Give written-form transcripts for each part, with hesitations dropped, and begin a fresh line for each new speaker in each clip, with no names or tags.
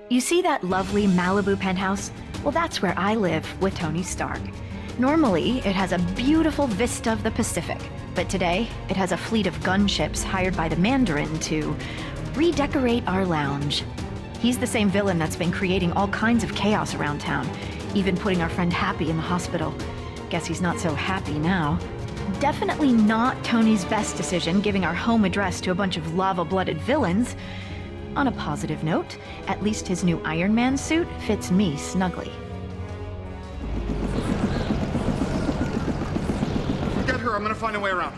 You see that lovely Malibu penthouse? Well, that's where I live with Tony Stark. Normally, it has a beautiful vista of the Pacific, but today, it has a fleet of gunships hired by the Mandarin to redecorate our lounge. He's the same villain that's been creating all kinds of chaos around town, even putting our friend Happy in the hospital. Guess he's not so happy now. Definitely not Tony's best decision giving our home address to a bunch of lava-blooded villains. On a positive note, at least his new Iron Man suit fits me snugly.
Get her, I'm gonna find a way around.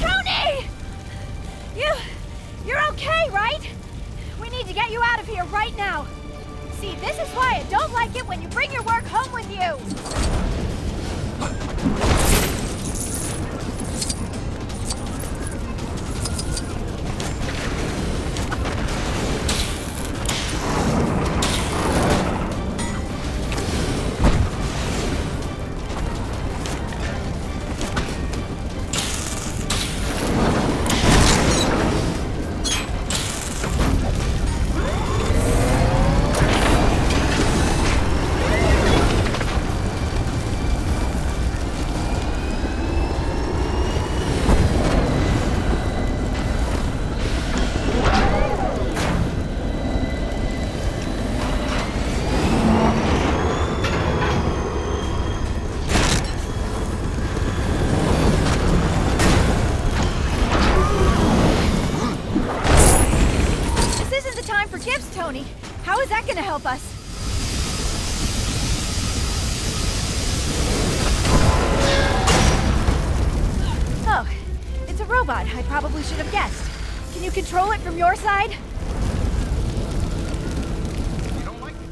Tony! You're okay, right? We need to get you out of here right now. See, this is why I don't like it when you bring your work home with you. Tony, how is that gonna help us? Oh, it's a robot. I probably should have guessed. Can you control it from your side?
You don't like it?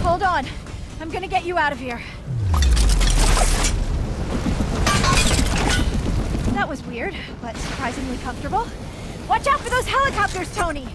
Hold on. I'm gonna get you out of here. That was weird, but surprisingly comfortable. Watch out for those helicopters, Tony!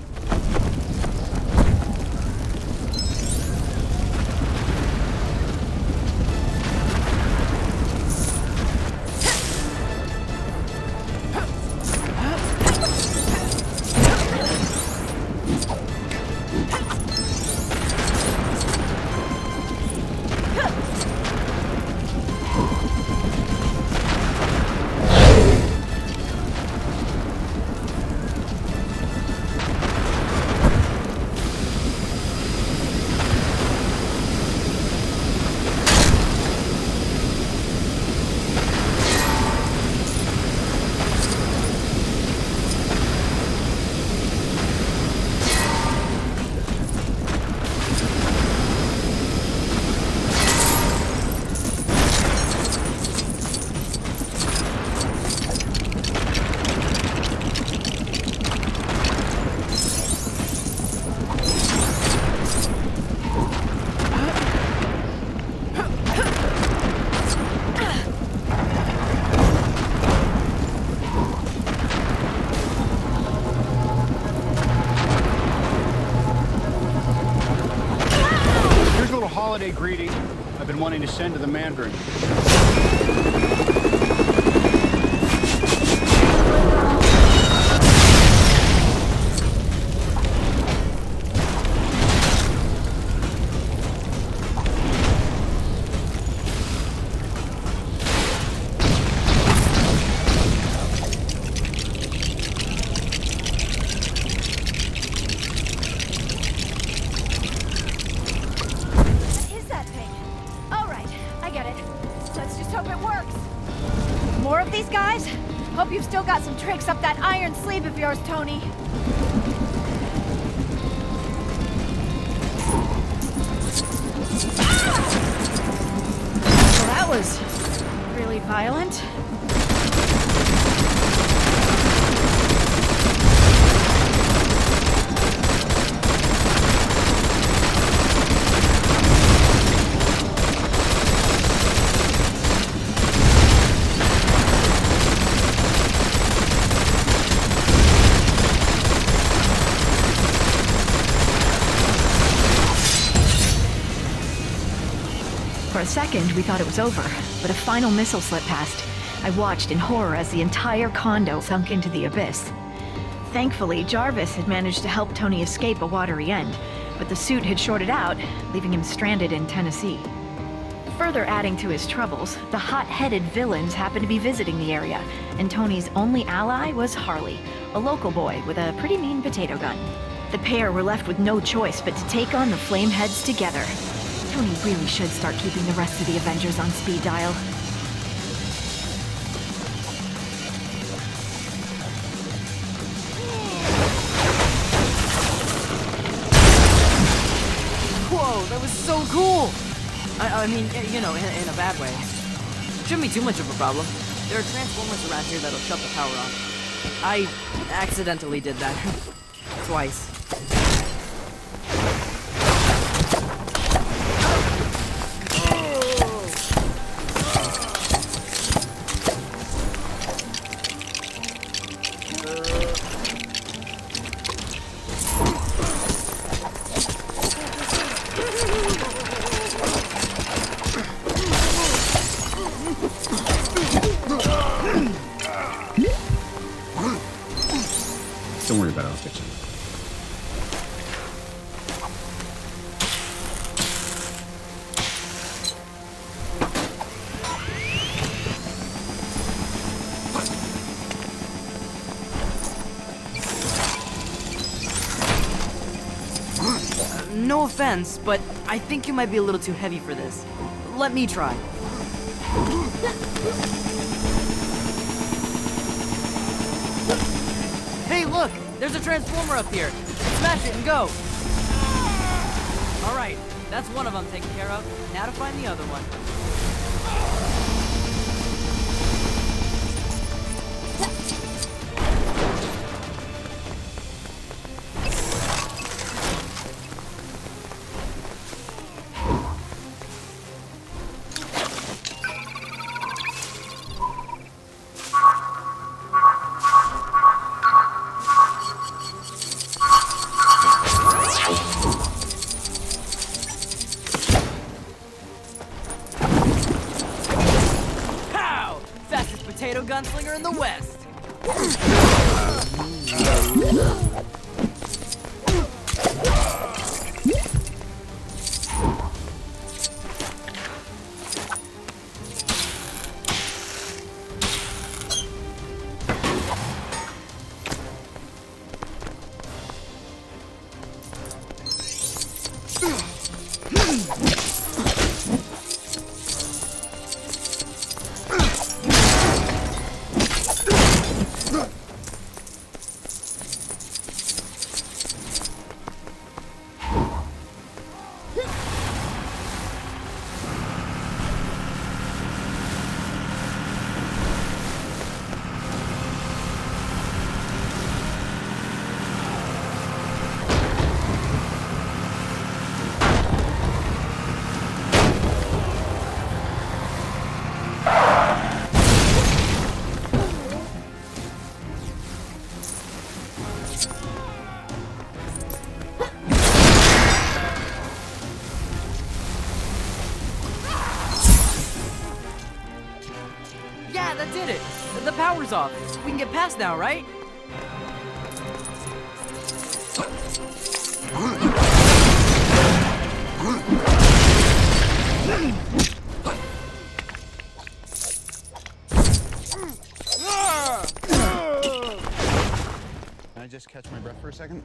Holiday greeting I've been wanting to send to the Mandarin.
it. Let's just hope it works. More of these guys? Hope you've still got some tricks up that iron sleeve of yours, Tony. Well, that was really violent.
For a second, we thought it was over, but a final missile slipped past. I watched in horror as the entire condo sunk into the abyss. Thankfully, Jarvis had managed to help Tony escape a watery end, but the suit had shorted out, leaving him stranded in Tennessee. Further adding to his troubles, the hot-headed villains happened to be visiting the area, and Tony's only ally was Harley, a local boy with a pretty mean potato gun. The pair were left with no choice but to take on the Flameheads together. Tony really should start keeping the rest of the Avengers on speed dial.
Whoa, that was so cool! I mean, you know, in a bad way. Shouldn't be too much of a problem. There are transformers around here that'll shut the power off. I accidentally did that. Twice.
Don't worry about it, I'll fix it.
No offense, but I think you might be a little too heavy for this. Let me try. Hey, look! There's a transformer up here! Smash it and go! Alright, that's one of them taken care of. Now to find the other one. Potato gunslinger in the West. Yeah, that did it! The power's off. We can get past now, right?
Can I just catch my breath for a second?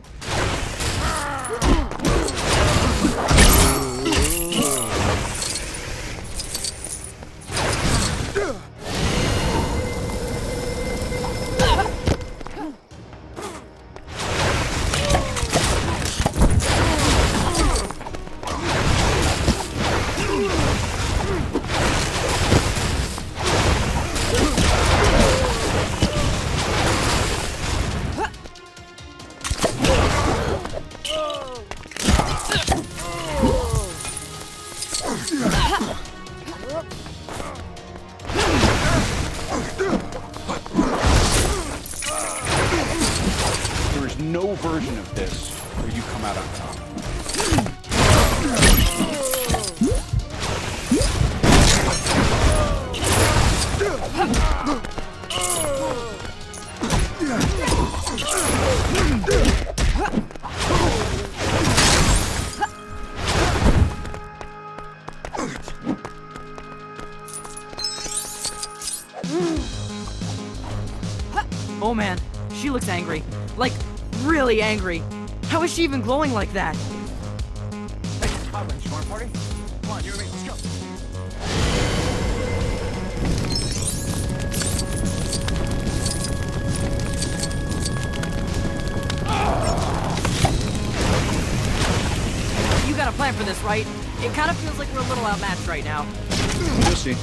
There is no version of this where you come out on top.
Oh man, she looks angry. Like, really angry. How is she even glowing like that?
Hot Wings, you want a party? Come on, you and me, let's go.
You got a plan for this, right? It kind of feels like we're a little outmatched right now.
You'll see.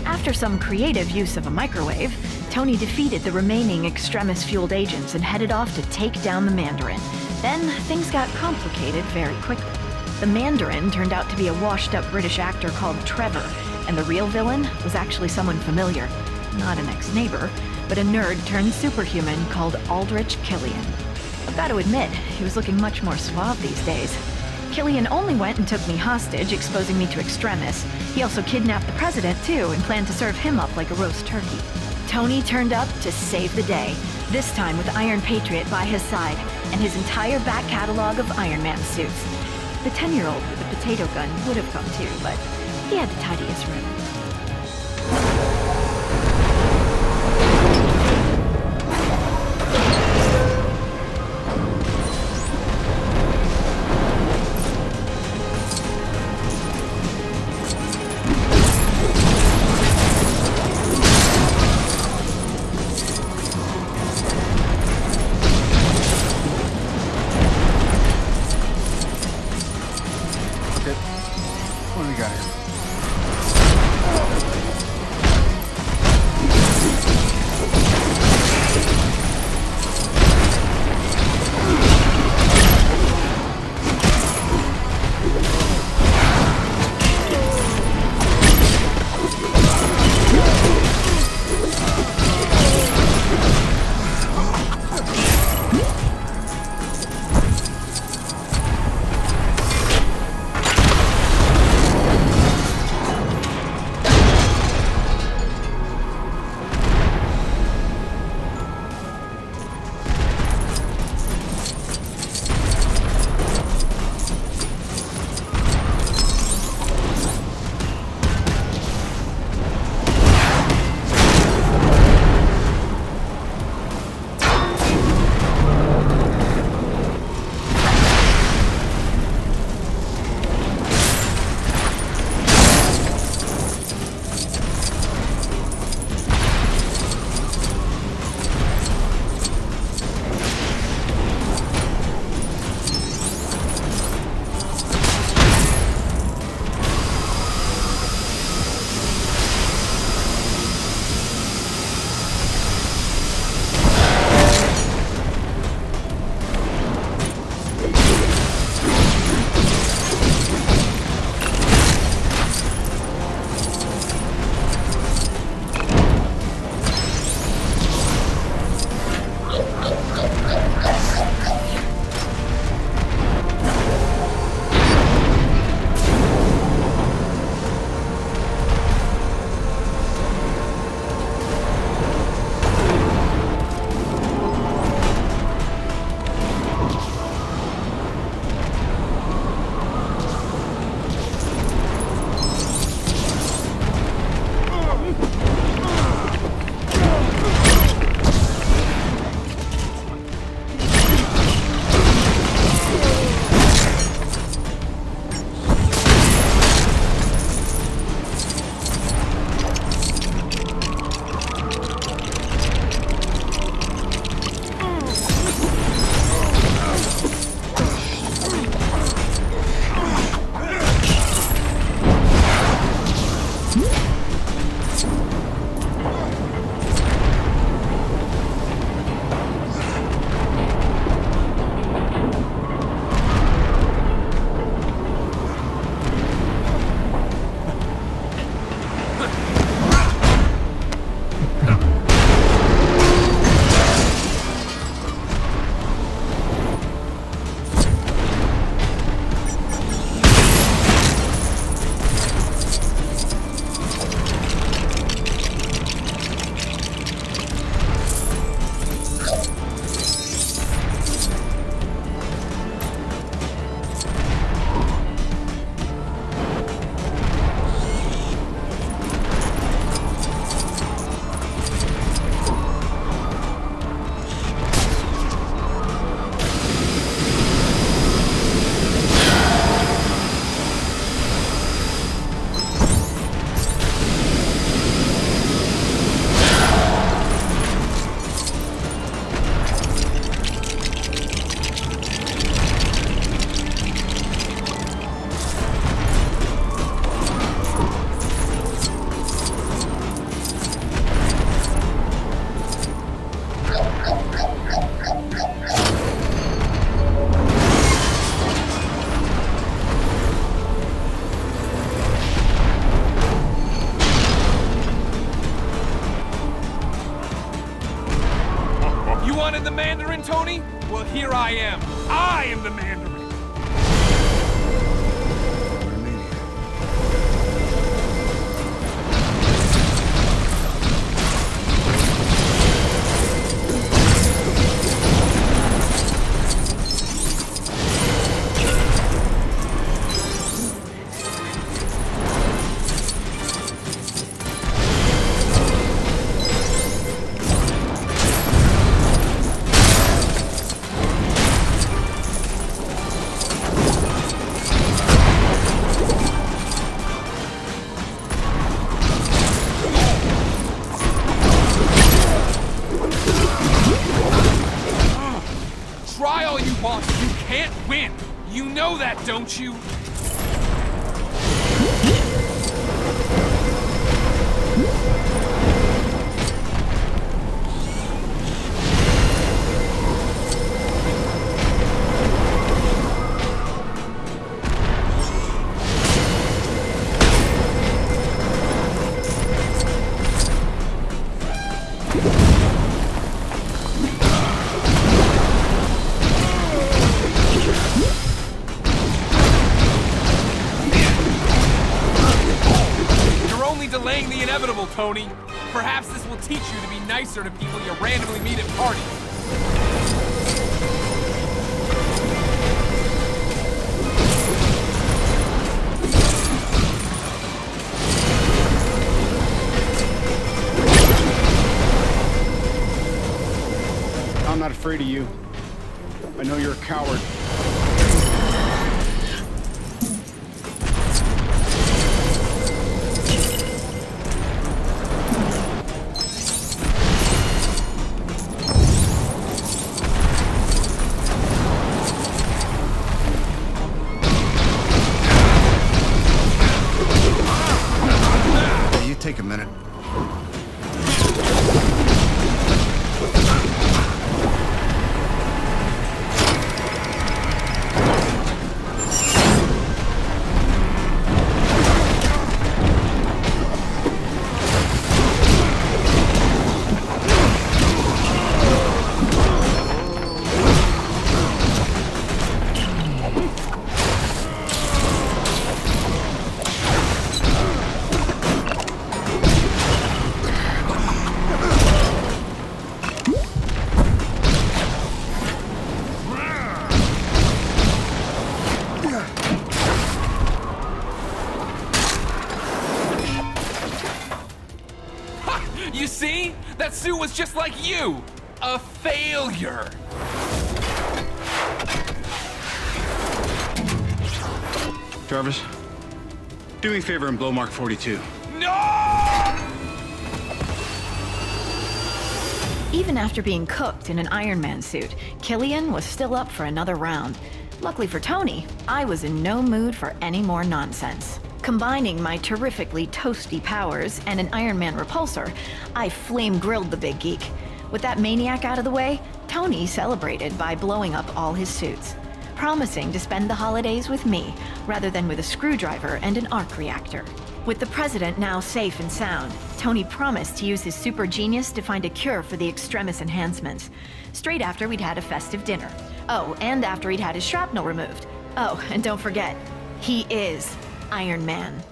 After some creative use of a microwave, Tony defeated the remaining Extremis-fueled agents and headed off to take down the Mandarin. Then, things got complicated very quickly. The Mandarin turned out to be a washed-up British actor called Trevor, and the real villain was actually someone familiar. Not an ex-neighbor, but a nerd-turned-superhuman called Aldrich Killian. I've got to admit, he was looking much more suave these days. Killian only went and took me hostage, exposing me to Extremis. He also kidnapped the president, too, and planned to serve him up like a roast turkey. Tony turned up to save the day, this time with Iron Patriot by his side, and his entire back catalog of Iron Man suits. The 10-year-old with the potato gun would have come too, but he had to tidy his room.
What do we got here?
wanted the Mandarin, Tony? Well, here I am. I am the Mandarin. Try all you want, you can't win. You know that, don't you? Delaying the inevitable, Tony. Perhaps this will teach you to be nicer to people you randomly meet at parties.
I'm not afraid of you. I know you're a coward.
Take a minute.
You see? That suit was just like you! A failure!
Jarvis, do me a favor and blow Mark 42.
No!
Even after being cooked in an Iron Man suit, Killian was still up for another round. Luckily for Tony, I was in no mood for any more nonsense. Combining my terrifically toasty powers and an Iron Man repulsor, I flame-grilled the big geek. With that maniac out of the way, Tony celebrated by blowing up all his suits, promising to spend the holidays with me, rather than with a screwdriver and an arc reactor. With the president now safe and sound, Tony promised to use his super genius to find a cure for the extremis enhancements, straight after we'd had a festive dinner. Oh, and after he'd had his shrapnel removed. Oh, and don't forget, he is Iron Man.